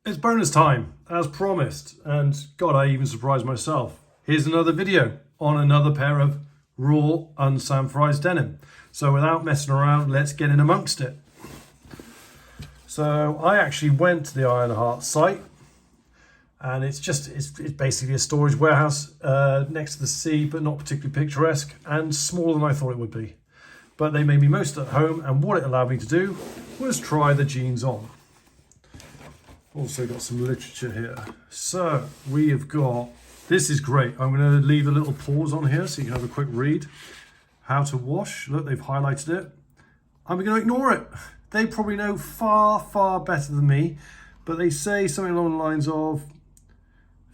It's bonus time, as promised, and God, I even surprised myself. Here's another video on another pair of raw Unsanforized denim. So without messing around, let's get in amongst it. So I actually went to the Iron Heart site, and it's basically a storage warehouse next to the sea, but not particularly picturesque, and smaller than I thought it would be. But they made me most at home, and what it allowed me to do was try the jeans on. Also got some literature here. So we have got, this is great. I'm going to leave a little pause on here so you can have a quick read. How to wash. Look, they've highlighted it. I'm going to ignore it. They probably know far, far better than me. But they say something along the lines of,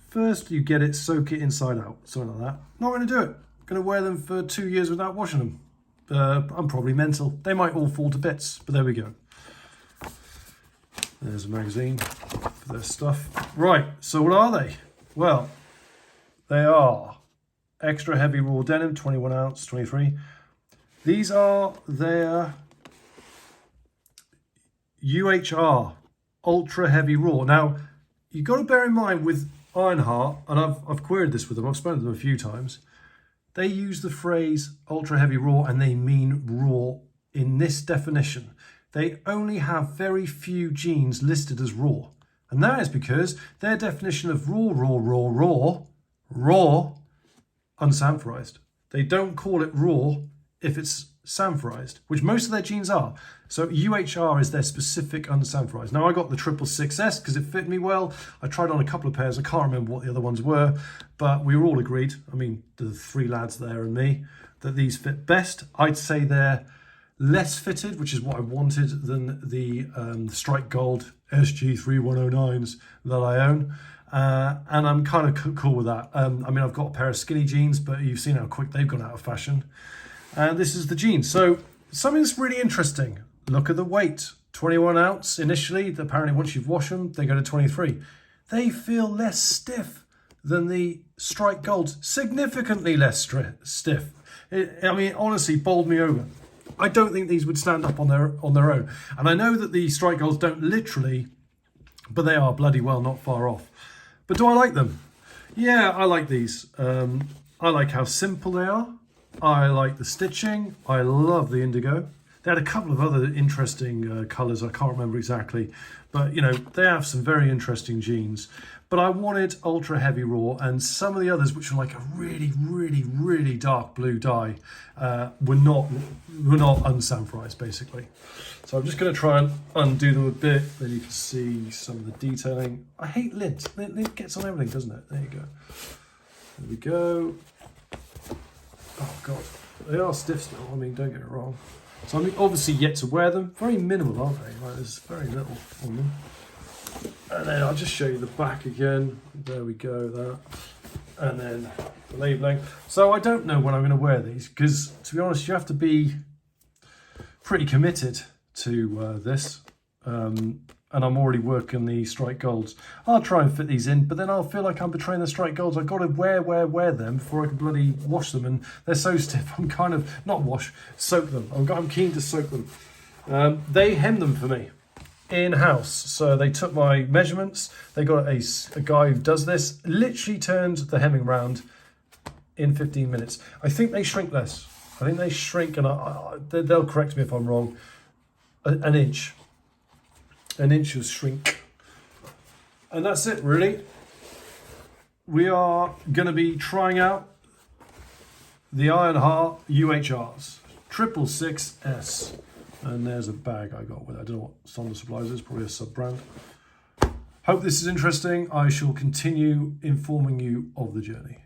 first you get it, soak it inside out. Something like that. Not going to do it. I'm going to wear them for 2 years without washing them. I'm probably mental. They might all fall to bits, but there we go. There's a magazine for their stuff. Right, so what are they? Well, they are extra heavy raw denim, 21 ounce, 23. These are their UHR, ultra heavy raw. Now, you've got to bear in mind with Iron Heart, and I've queried this with them, I've spoken to them a few times, they use the phrase ultra heavy raw and they mean raw in this definition. They only have very few jeans listed as raw. And that is because their definition of raw, unsanforized. They don't call it raw if it's sanforized, which most of their jeans are. So UHR is their specific unsanforized. Now I got the 666S because it fit me well. I tried on a couple of pairs. I can't remember what the other ones were, but we were all agreed, I mean, the three lads there and me, that these fit best. I'd say they're less fitted, which is what I wanted, than the Strike Gold SG3109s that I own. And I'm kind of cool with that. I mean, I've got a pair of skinny jeans, but you've seen how quick they've gone out of fashion. And this is the jeans. So something that's really interesting. Look at the weight. 21 ounce initially. Apparently once you've washed them, they go to 23. They feel less stiff than the Strike Golds. Significantly less stiff. I mean, honestly, bowled me over. I don't think these would stand up on their own. And I know that the Strike Golds don't literally, but they are bloody well not far off. But do I like them? Yeah, I like these. I like how simple they are. I like the stitching. I love the indigo. They had a couple of other interesting colours. I can't remember exactly. But, you know, they have some very interesting jeans. But I wanted ultra heavy raw, and some of the others, which are like a really, really, really dark blue dye, were not unsanforized, basically. So I'm just going to try and undo them a bit. Then you can see some of the detailing. I hate lint. Lint gets on everything, doesn't it? There you go. There we go. Oh God, they are stiff still. I mean, don't get it wrong. So I'm obviously yet to wear them. Very minimal, aren't they? Like, there's very little on them. And then I'll just show you the back again. There we go, that. And then the labelling. So I don't know when I'm going to wear these, because to be honest, you have to be pretty committed to this. And I'm already working the Strike Golds. I'll try and fit these in, but then I'll feel like I'm betraying the Strike Golds. I've got to wear them before I can bloody wash them, and they're so stiff. I'm kind of, not wash, soak them. I'm keen to soak them. They hem them for me in-house. So they took my measurements. They got a guy who does this, literally turned the hemming round in 15 minutes. I think they shrink less. I think they shrink, and they'll correct me if I'm wrong, an inch. An inch of shrink. And that's it, really. We are going to be trying out the Iron Heart UHRs. 666S. And there's a bag I got with it. I don't know what Sonder Supplies is, probably a sub-brand. Hope this is interesting. I shall continue informing you of the journey.